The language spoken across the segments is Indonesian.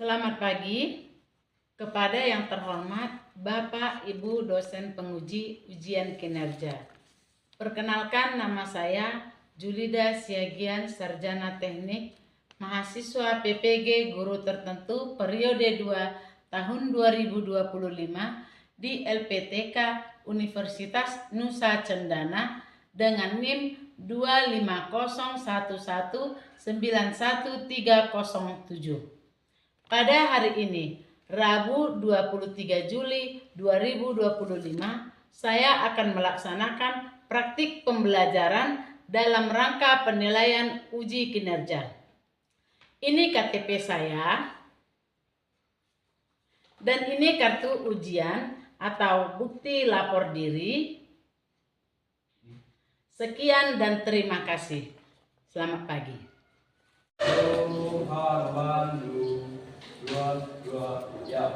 Selamat pagi kepada yang terhormat Bapak Ibu dosen penguji ujian kinerja. Perkenalkan, nama saya Julida Siagian, Sarjana Teknik, mahasiswa PPG Guru Tertentu periode 2 tahun 2025 di LPTK Universitas Nusa Cendana dengan NIM 25011911307. Pada hari ini, Rabu 23 Juli 2025, saya akan melaksanakan praktik pembelajaran dalam rangka penilaian uji kinerja. Ini KTP saya, dan ini kartu ujian atau bukti lapor diri. Sekian dan terima kasih. Selamat pagi. Ya.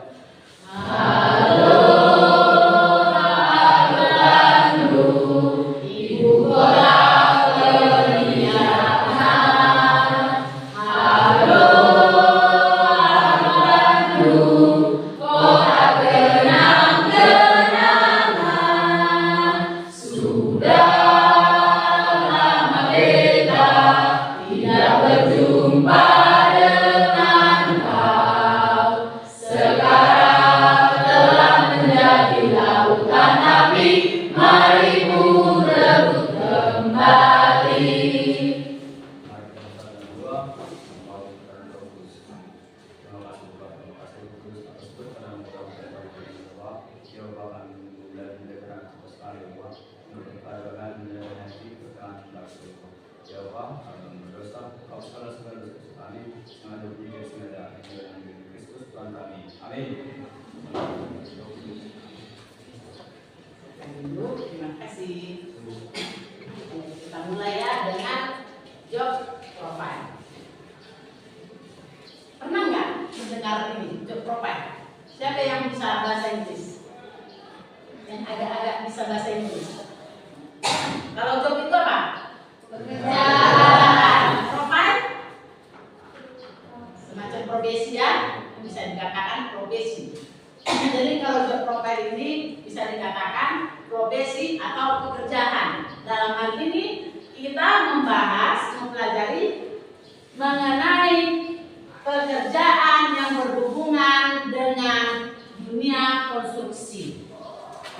Terima kasih. Kita mulai ya dengan job profile. Pernah nggak mendengar ini job profile? Siapa yang bisa bahasa Inggris? Yang agak-agak bisa bahasa Inggris? Kalau job itu apa? Pekerjaan. Profile? Semacam profesi ya, bisa dikatakan profesi. Jadi kalau job profile ini bisa dikatakan profesi atau pekerjaan. Dalam hal ini kita mempelajari mengenai pekerjaan yang berhubungan dengan dunia konstruksi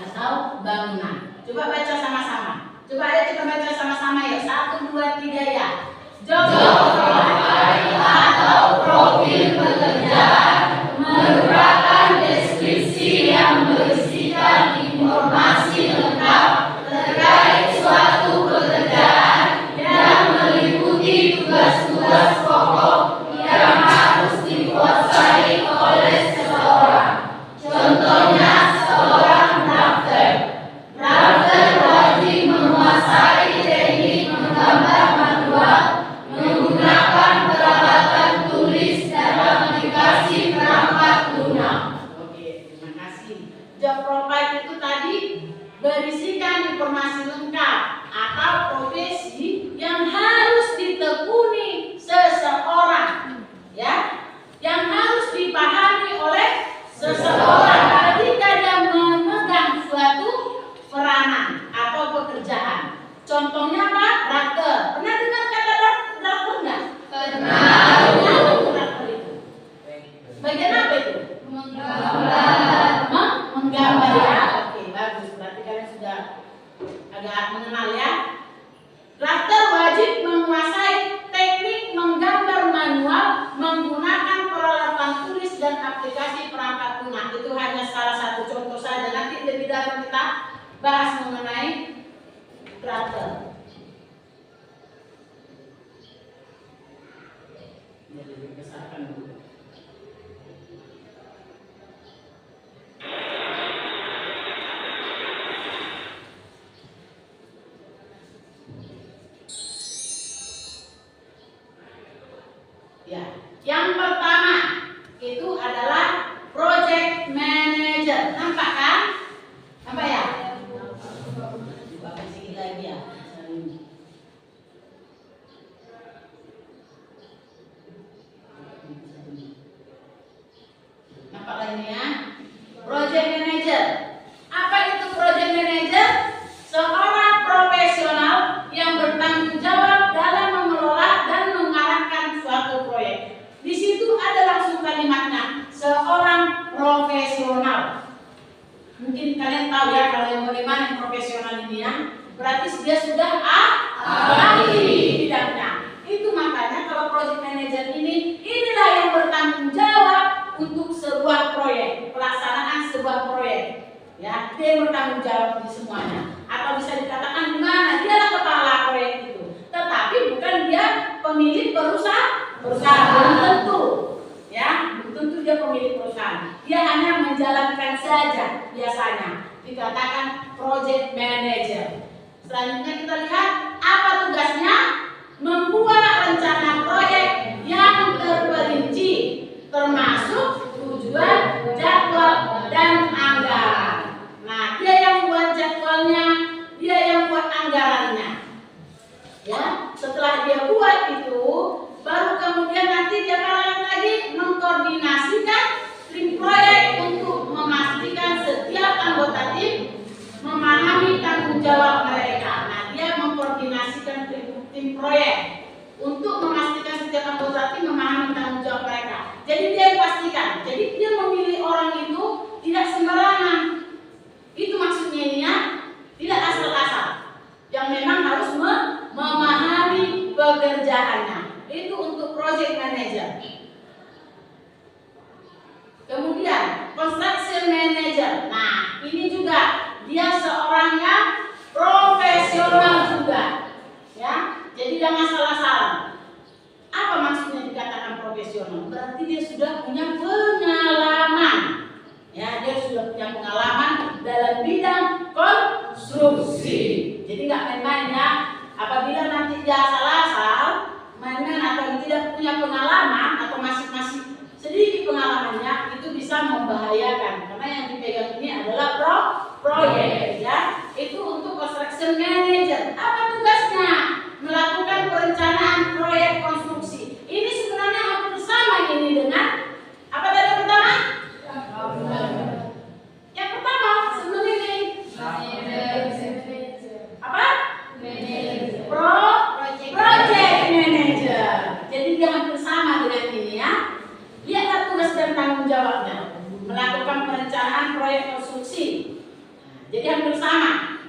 atau bangunan. Coba baca sama-sama. Coba ayo kita baca sama-sama ya. 1, 2, 3 ya. Job profile atau profil pekerjaan merupakan deskripsi yang berisikan informasi lengkap terkait suatu pekerjaan yang meliputi tugas-tugas pokok yang harus dikuasai oleh seseorang. Contohnya seorang drafter. Drafter wajib menguasai teknik menggambar manual menggunakan peralatan tulis dan aplikasi perangkat lunak. Oke, terima kasih. Job profile itu tadi berisikan informasi lengkap atau profesi yang harus ditekuni seseorang, ya, yang harus dipahami oleh seseorang ketika dia memegang suatu peranan atau pekerjaan. Contohnya apa? Drafter. Pernah dengar kata drafter enggak? Pernah. Drafter itu bagian apa itu? Menggambar ya. Oke, bagus. Berarti kalian sudah agak mengenal ya. Drafter wajib menguasai teknik menggambar manual menggunakan peralatan tulis dan aplikasi perangkat lunak. Itu hanya salah satu contoh saja. Nanti lebih dalam kita bahas mengenai drafter. Jadi dibesarkan dulu. Ya, yang pertama itu adalah project manager. Nampak kan? Nampak ya? Coba sedikit lagi ya. apa ini ya? Project manager. Apa itu project manager? Seorang profesional yang bertanggung jawab dalam mengelola dan mengarahkan suatu proyek. Di situ ada langsung kalimatnya, seorang profesional. Mungkin kalian tahu ya kalau yang bagaimana yang profesional ini ya, berarti dia sudah ahli di bidangnya. Itu makanya kalau project manager ini, inilah yang bertanggung jawab untuk sebuah proyek, pelaksanaan sebuah proyek. Ya, dia yang bertanggung jawab di semuanya. Atau bisa dikatakan di mana dialah kepala proyek itu. Tetapi bukan dia pemilik perusahaan, belum tentu. Ya, belum tentu dia pemilik perusahaan. Dia hanya menjalankan saja biasanya. Dikatakan project manager. Selanjutnya kita lihat apa tugasnya? Membuat rencana proyek yang terperinci, termasuk tujuan, jadwal, dan anggaran. Nah, dia yang buat jadwalnya, dia yang buat anggarannya. Ya, setelah dia buat itu, baru kemudian nanti dia lagi mengkoordinasikan tim proyek untuk memastikan setiap anggota tim memahami tanggung jawab mereka. Nah, dia mengkoordinasikan tim proyek untuk memastikan setiap anggota tim memahami tanggung jawab mereka. Jadi dia pastikan. Jadi dia memilih orang itu tidak sembarangan. Itu maksudnya ini ya, tidak asal-asal. Yang memang harus memahami pekerjaannya. Itu untuk project manager. Kemudian construction manager. Nah, ini juga dia seorang yang profesional juga. Ya, jadi jangan salah-salah. Apa maksudnya dikatakan profesional? Berarti dia sudah punya pengalaman. Ya, dia sudah punya pengalaman dalam bidang konstruksi. Jadi nggak main-main ya. Apabila nanti dia asal-asal, main-main atau tidak punya pengalaman atau masih sedikit pengalamannya, itu bisa membahayakan. Karena yang dipegang ini adalah proyek ya. Itu untuk construction manager. Apa tugasnya? Melakukan perencanaan proyek konstruksi. Ini sebenarnya hampir sama ini dengan apa tadi yang pertama? Yang pertama sebelum ini apa? Project manager. Jadi dia hampir sama dengan ini ya. Lihatlah tugas dan tanggung jawabnya. Melakukan perencanaan proyek konstruksi. Jadi hampir sama.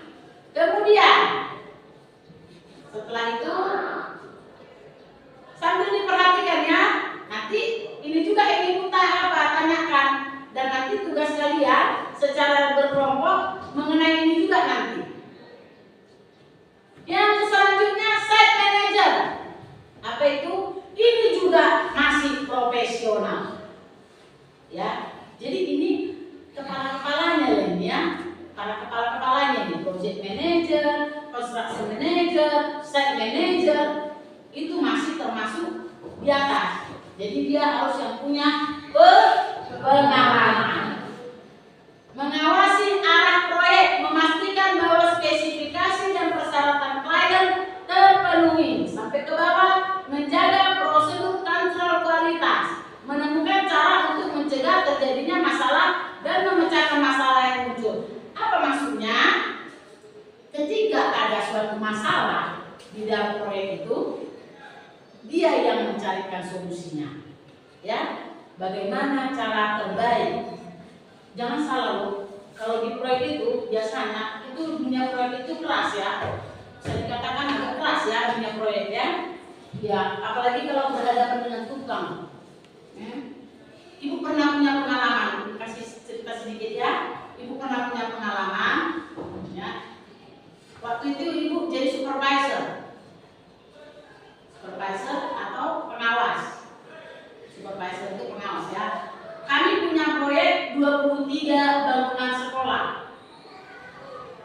Kemudian setelah itu sambil diperhatikan ya. Nanti ini juga yang kita tanyakan, dan nanti tugas kalian secara berkelompok mengenai ini juga nanti. Yang selanjutnya site manager. Apa itu? Ini juga masih profesional. Ya. Jadi ini kepala-kepalanya ini ya. Para kepala-kepalanya ini, project manager, construction manager, site manager, itu masih termasuk di atas. Jadi dia harus yang punya pengalaman. Mengawasi arah proyek, memastikan bahwa spesifikasi dan persyaratan klien terpenuhi. Sampai ke bawah, menjaga prosedur kontrol kualitas, menemukan cara untuk mencegah terjadinya masalah dan memecahkan masalah yang muncul. Apa maksudnya? Ketika ada suatu masalah di dalam proyek itu, dia yang mencarikan solusinya. Ya, bagaimana cara terbaik? Jangan salah loh. Kalau di proyek itu biasanya itu dunia proyek itu keras ya. Bisa dikatakan agak keras ya dunia proyek ya. Ya, apalagi kalau berhadapan dengan tukang. Ibu pernah punya pengalaman, kasih cerita sedikit ya. Ibu pernah punya pengalaman, ya. Waktu itu ibu jadi supervisor atau pengawas. Supervisor itu pengawas ya. Kami punya proyek 23 bangunan sekolah.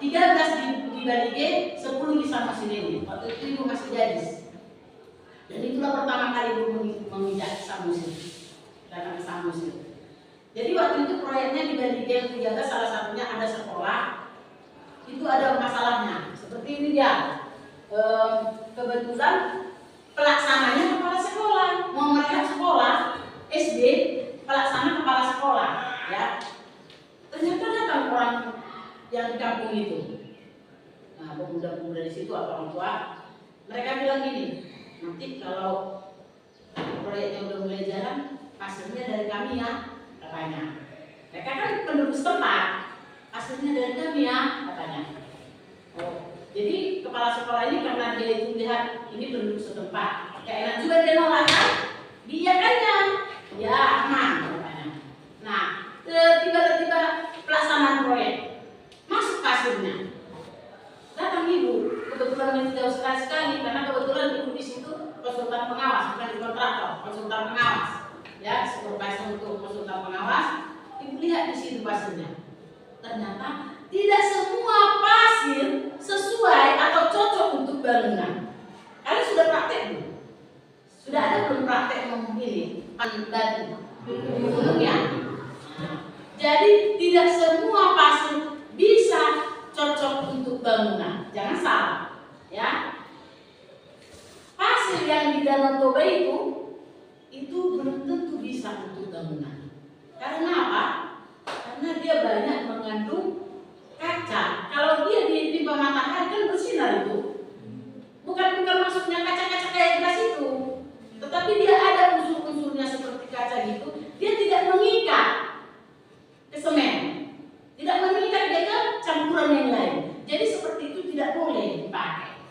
13 di Bali G, 10 di Samosir. Waktu itu ibu masih gadis. Dan itulah pertama kali ibu memijak Samosir. Datang ke Samosir. Jadi waktu itu proyeknya di Bali G yang 13, salah satunya ada sekolah. Itu ada masalahnya. Seperti ini dia. Kebetulan pelaksananya kepala sekolah. Mau melihat sekolah SD, pelaksana kepala sekolah. ya. Ternyata datang orang yang di kampung itu. Nah, pemuda-pemuda di situ atau orang tua, mereka bilang gini, nanti kalau proyeknya udah mulai jalan, hasilnya dari kami ya, katanya. Mereka kan penduduk setempat, hasilnya dari kami ya, katanya. Oh, jadi kepala sekolah ini karena dia itu lihat ini penduduk setempat, kayak enak juga dia nolak kan? Diiyakannya, ya aman, katanya. Nah, tiba-tiba pelaksanaan proyek masuk hasilnya. Datang ibu, kebetulan ini jauh sekali karena kebetulan ibu di situ konsultan pengawas, bukan di kontraktor, konsultan pengawas, ya, supervisor untuk konsultan pengawas. Ibu lihat di situ pasirnya, ternyata tidak semua pasir sesuai atau cocok untuk bangunan. Kalian sudah praktek belum? Sudah ada belum praktek ini batu gunung ya? Jadi tidak semua pasir bisa cocok untuk bangunan. Jangan salah, ya. Pasir yang di Danau Toba itu belum tentu bisa untuk bangunan. Karena apa? Karena dia banyak mengandung kaca. Kalau dia ditimpa matahari kan bersinar itu. Bukan maksudnya kaca-kaca kayak gelas itu, tetapi dia ada unsur-unsurnya seperti kaca gitu. Dia tidak mengikat ke semen, tidak mengikat dia ke campuran yang lain. Jadi seperti itu tidak boleh dipakai.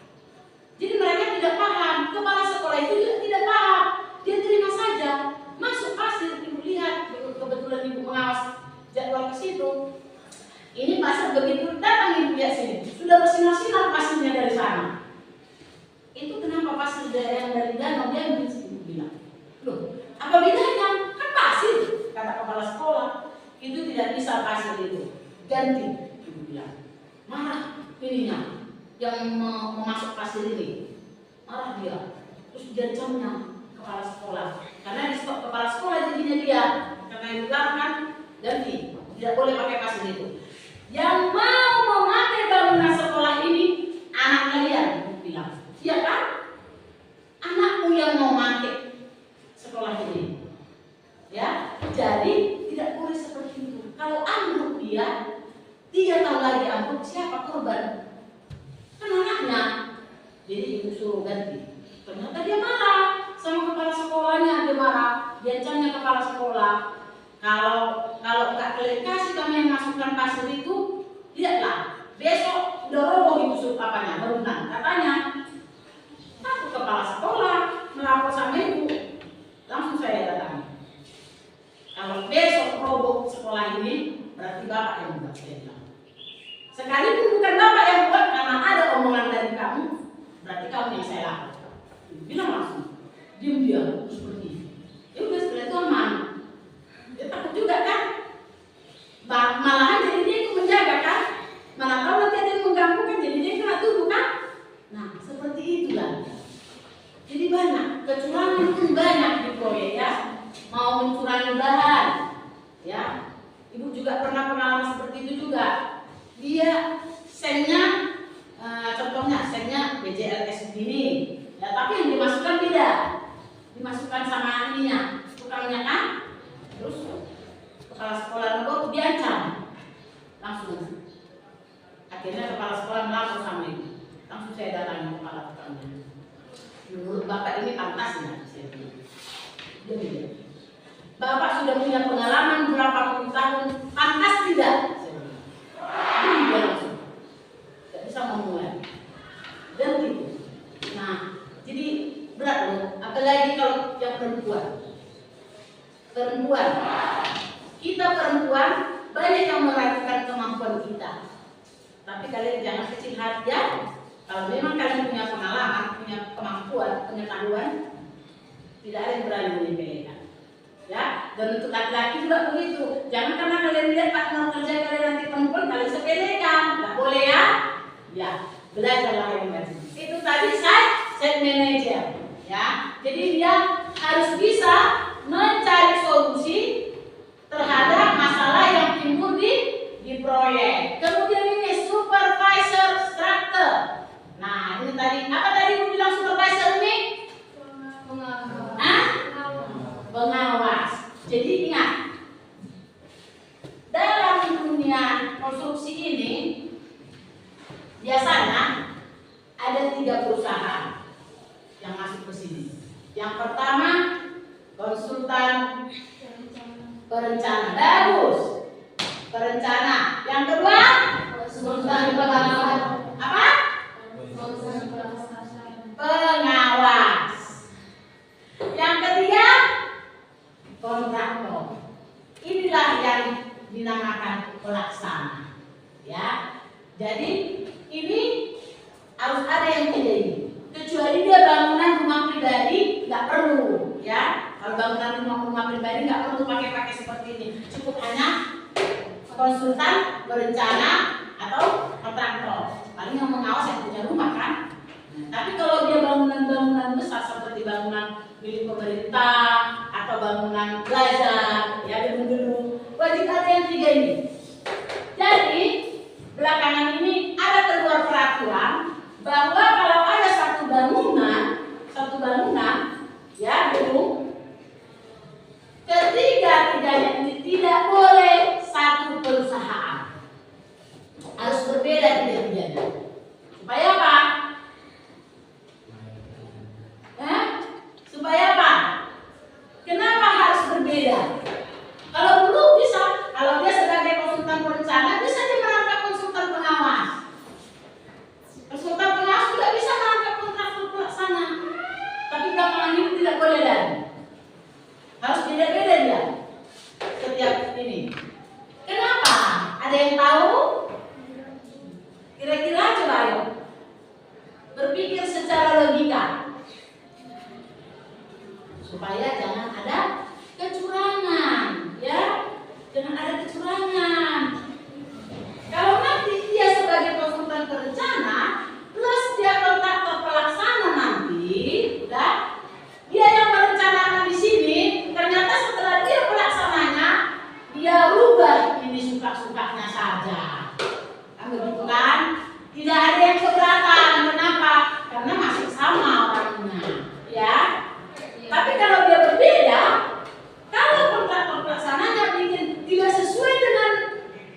Jadi mereka tidak paham. Kepala sekolah itu juga tidak paham. Dia terima saja. Masuk pasir, ibu lihat, kebetulan ibu mengawas jadwal ke situ. Ini pasir begitu datang ibu lihat sini, sudah bersinar-sinar pasirnya dari sana. Itu kenapa pasir yang dari danau dia ambil sini, bilang. Loh, apa bedanya? Kan pasir, kata kepala sekolah. Itu tidak bisa pasir itu. Ganti, ibu bilang. Marah ininya yang memasuk pasir ini. Marah dia. Terus diancamnya kepala sekolah. Karena di kepala sekolah jadinya dia. Karena ibu bilang kan ganti, tidak boleh pakai pasir itu. Yang mau memakai bangunan sekolah ini anak kalian, ibu bilang. Iya kan? Anakmu yang mau memakai sekolah ini. Ya, jadi tidak boleh seperti itu. Kalau ambruk dia 3 tahun lagi ambruk, siapa korban? Kan anaknya. Jadi ibu suruh ganti. Ternyata dia marah sama kepala sekolahnya, dia marah. Dia ancamnya kepala sekolah. Kalau nggak kalian kasih kami yang masukkan pasir itu, lihatlah besok udah roboh itu apanya bangunan. Katanya, aku kepala sekolah melapor sama ibu, langsung saya datangi. Kalau besok roboh sekolah ini, berarti bapak yang buat, saya bilang. Sekalipun bukan bapak yang buat, karena ada omongan dari kamu, berarti kamu yang saya lapor. Bilang langsung, diam terus pergi. Ya udah setelah itu aman. Dia takut juga kan? Malahan jadi dia itu menjaga kan? Malah kalau nanti ada yang mengganggu kan, jadi dia kena tuduh kan? Nah seperti itulah. Jadi banyak kecurangan pun banyak di proyek ya. Mau mencurangi bahan, ya. Ibu juga pernah pengalaman seperti itu juga. Dia sennya, contohnya sennya BJLS begini, ya. Tapi yang dimasukkan beda, dimasukkan sama ininya, tukangnya kan. Terus kepala sekolah negara diancam langsung. Akhirnya kepala sekolah melapor sama ibu. Langsung saya datangi kepala tukangnya. Menurut bapak ini pantas ya? Saya bilang. Dia bilang, bapak sudah punya pengalaman berapa puluh tahun, pantas tidak? Saya bilang. Dia langsung. Tidak bisa memulai. Dan itu. Nah, jadi berat loh. Apalagi kalau yang perempuan. Kita perempuan banyak yang meragukan kemampuan kita. Tapi kalian jangan kecil hati ya. Kalau memang kalian punya pengalaman, punya kemampuan, pengetahuan, tidak ada yang berani menyepelekan. Ya, dan untuk laki-laki juga begitu. Jangan karena kalian lihat partner kerja kalian nanti perempuan, kalian sepelekan. Tidak boleh ya. Ya, belajarlah yang baik. Itu tadi site manager. Ya, jadi dia harus bisa mencari solusi terhadap masalah yang timbul di proyek. Kemudian ini supervisor structure. Nah, ini tadi apa tadi aku bilang supervisor ini? Pengawas. Jadi ingat, perencana. Bagus. Perencana. Yang kedua, apa? Pengawas. Yang ketiga, kontraktor. Inilah yang dinamakan pelaksana. Ya. Jadi ini harus ada yang tidak ini. Kecuali dia bangunan rumah pribadi, nggak perlu, ya. Kalau bangunan rumah pribadi nggak perlu pakai seperti ini. Cukup hanya konsultan, berencana, atau kontraktor. Paling yang mengawas yang punya rumah kan. Tapi kalau dia bangunan-bangunan besar seperti bangunan milik pemerintah atau bangunan plaza, ya gedung-gedung, wajib ada yang tiga ini. Jadi belakangan ini ada keluar peraturan bahwa kalau ada satu bangunan, ya gedung, ketiga-tiganya ini tidak boleh satu perusahaan, harus berbeda tiga-tiganya. Supaya apa? Supaya apa? Kenapa harus berbeda? Kalau dulu bisa, kalau dia sebagai konsultan perencana bisa dia merangkap konsultan pengawas. Konsultan pengawas juga bisa merangkap kontraktor pelaksana. Tapi belakangan ini tidak boleh lagi. Harus beda-beda dia. Setiap ini. Kenapa? Ada yang tahu? Kira-kira coba ayo. Berpikir secara logika. Supaya jangan ada kecurangan, ya. Jangan ada kecurangan. Kalau nanti dia sebagai konsultan perencana plus dia kontraktor pelaksana nanti, ya, dia yang merencanakan di sini, ternyata setelah dia pelaksananya, dia rubah ini suka-sukanya saja. Kan begitu kan? Tidak ada yang keberatan. Kenapa? Karena masih sama orangnya, ya. Tapi kalau dia berbeda, kalau kontraktor pelaksananya bikin tidak sesuai dengan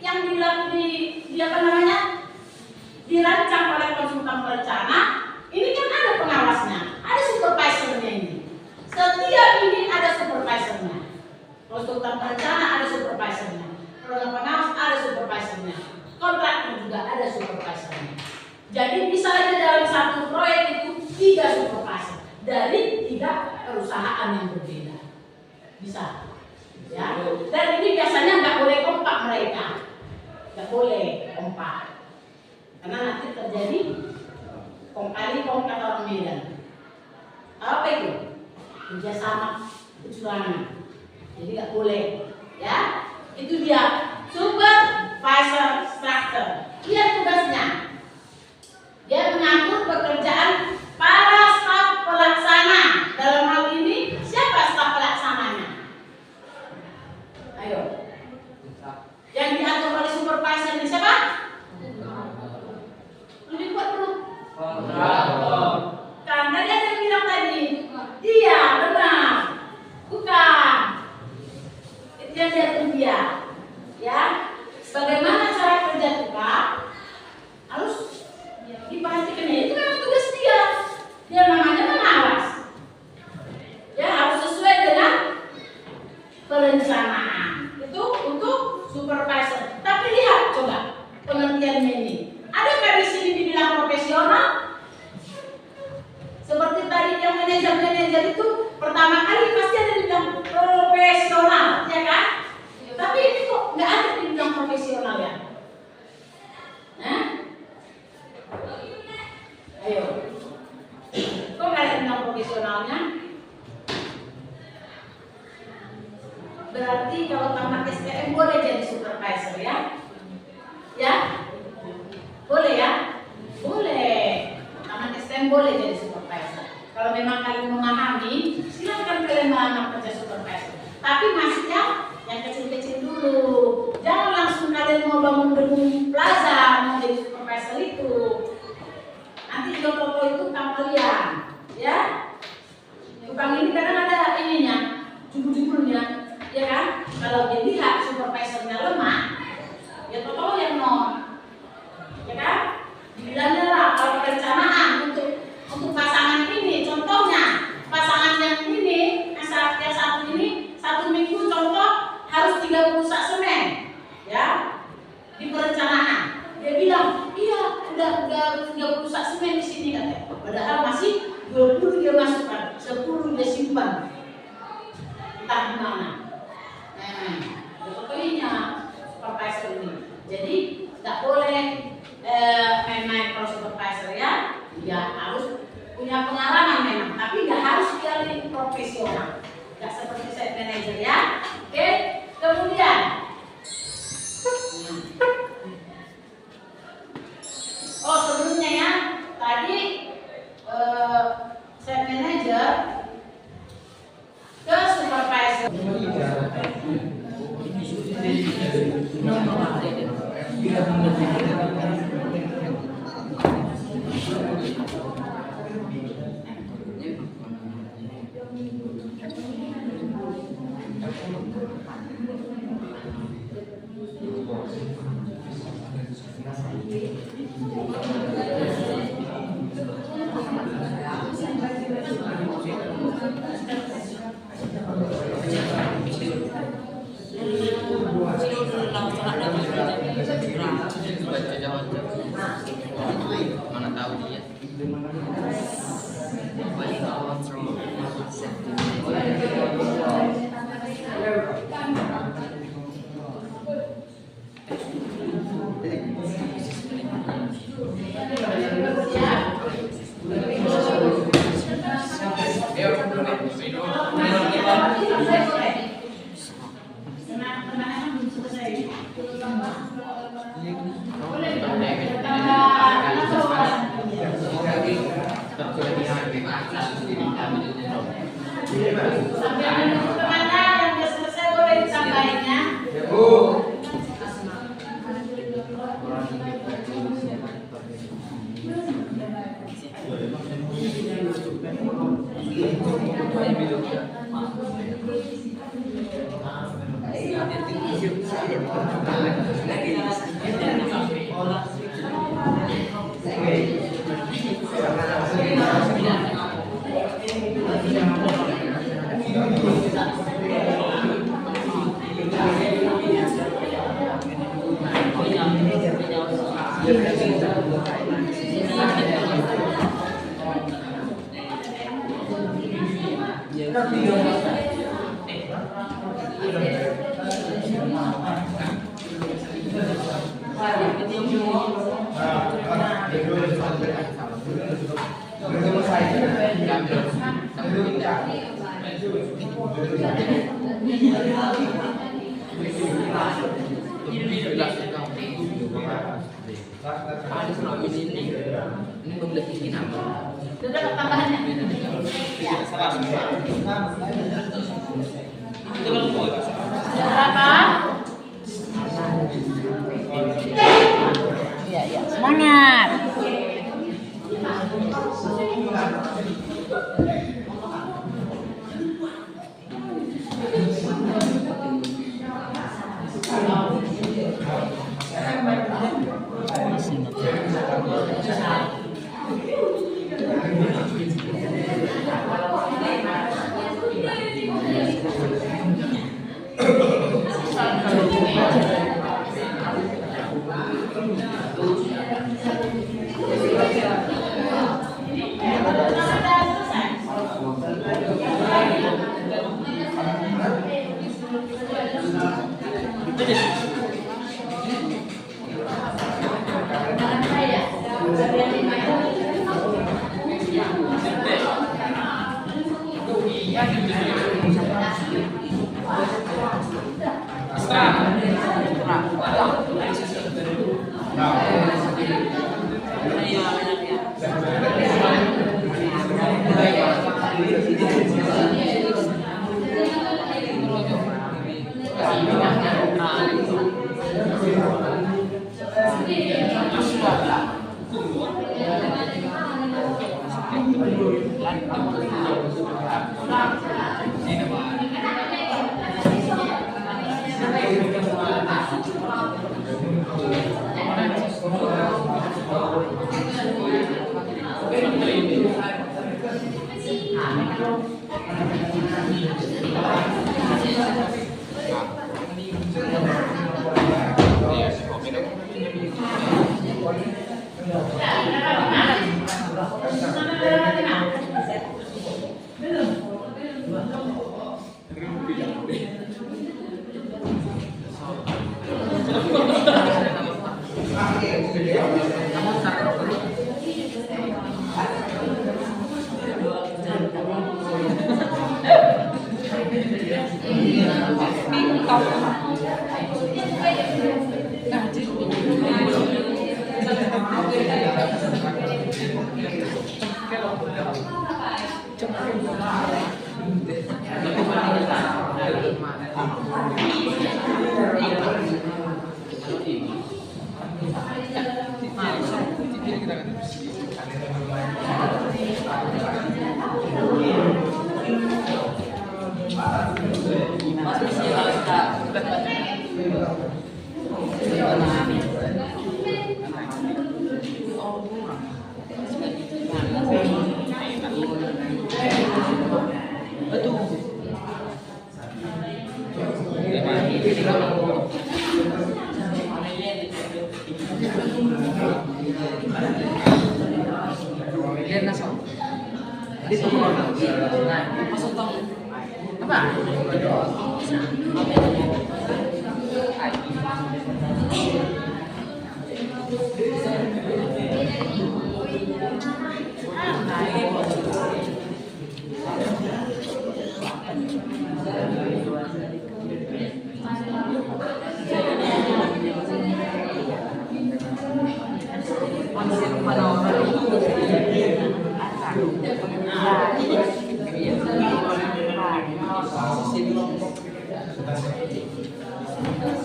yang dirancang oleh konsultan perencana, ini kan ada pengawasnya, ada supervisornya ini. Setiap ini ada supervisornya. Konsultan perencana ada supervisornya, program pengawas ada supervisornya, kontraktor juga ada supervisornya. Jadi bisa aja dalam satu proyek itu 3 supervisor dari 3 perusahaan yang berbeda, bisa, ya. Dan ini biasanya nggak boleh kompak mereka, nggak boleh kompak, karena nanti terjadi kong kali kong kata orang Medan. Apa itu? Kerjasama kecurangan. Jadi nggak boleh, ya. Itu dia supervisor structure. Dia tugasnya, dia mengatur pekerjaan para staf pelaksana. Dalam hal ini siapa staf pelaksananya? Ayo. Yang diatur oleh supervisor ini siapa? Lebih kuat belum? Karena dia yang bilang tadi, dia benar, bukan. Itu yang diatur dia, ya. Bagaimana cara kerja kita harus diperhatikan. Itu memang tugas dia. Dia namanya pengawas. Ya, harus sesuai dengan perencanaan. Itu untuk supervisor. Tapi lihat coba pengertiannya ini. Adakah di sini dibilang profesional? Seperti tadi yang manajer itu pertama kali pasti ada dibilang profesional, ya kan? Tapi ini kok nggak ada dibilang profesional ya? Nah, ayo. Kok nggak ada dibilang profesionalnya? Berarti kalau tamat STM boleh jadi supervisor ya? Ya? Boleh ya? Boleh. Tamat STM boleh jadi supervisor. Kalau memang kalian memahami, silakan kalian melamar kerja supervisor. Tapi masih yang kecil-kecil dulu. Jangan langsung kalian mau bangun gedung plaza mau jadi supervisor itu. Nanti toko itu kalian, ya. Tukang ini kadang ada ininya, jubul-jubulnya, ya kan? Kalau dia lihat supervisornya lemah, ya toko yang non, ya kan? Dibilangnya lah kalau perencanaan untuk pasangan ini, contohnya pasangan yang ini, yang satu ini, satu Ada fotonya supervisor ini. Jadi tidak boleh main-main kalau supervisor ya. Ya harus punya pengalaman memang, tapi nggak harus dia profesional. Nggak seperti site manager ya. Oke, kemudian sebelumnya ya tadi site manager ke supervisor. Mana tahu dia. Sampai menuju kemana yang sudah selesai boleh disampaikannya. Ini membelah ini nama. Sudah tambahannya. Berapa? Iya, semangat.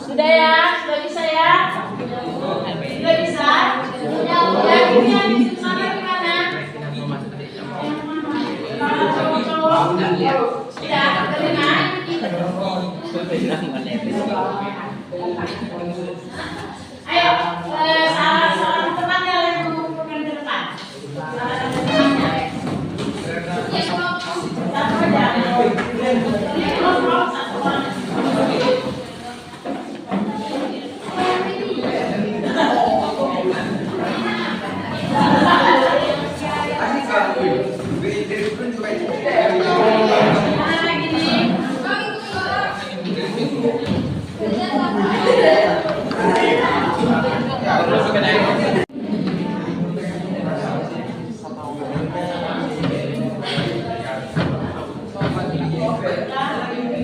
Sudah ya? Sudah bisa ya? Sudah bisa? Yang ini yang di sana gimana? Kalau cowok-cowok sudah terdengar? Ayo, salah teman yang mengumpulkan ke depan. Salah temannya. Satu aja. Satu orang.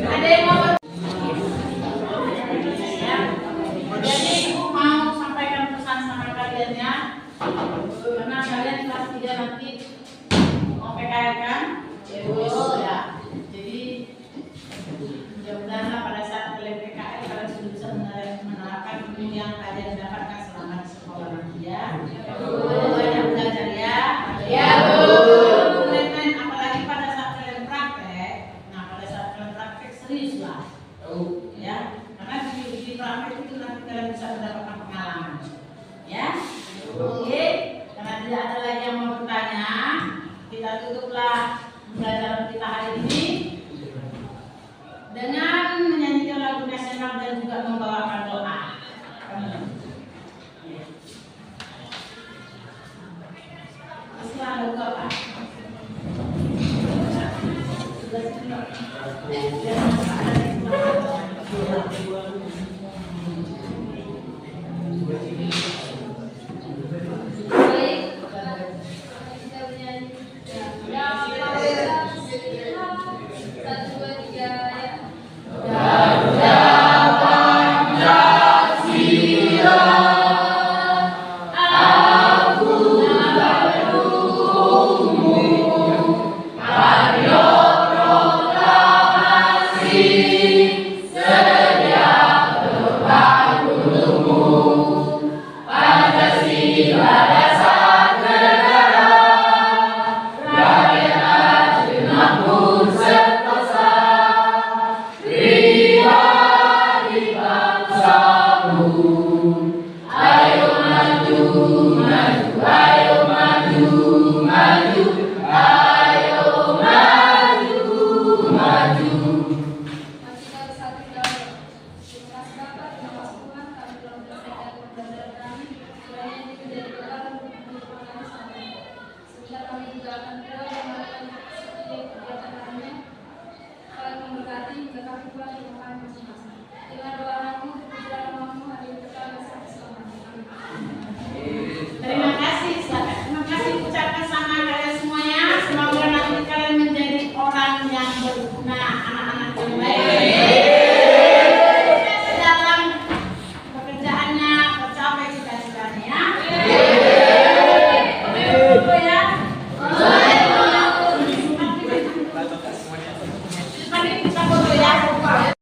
Ada yang mau? Ya. Jadi ibu mau sampaikan pesan sama kalian ya. Karena kalian kelas 3 nanti mau PKL kan? Ya. Jadi mudah-mudahan pada saat kalian PKL kalian sudah bisa menerapkan ilmu yang kalian dapatkan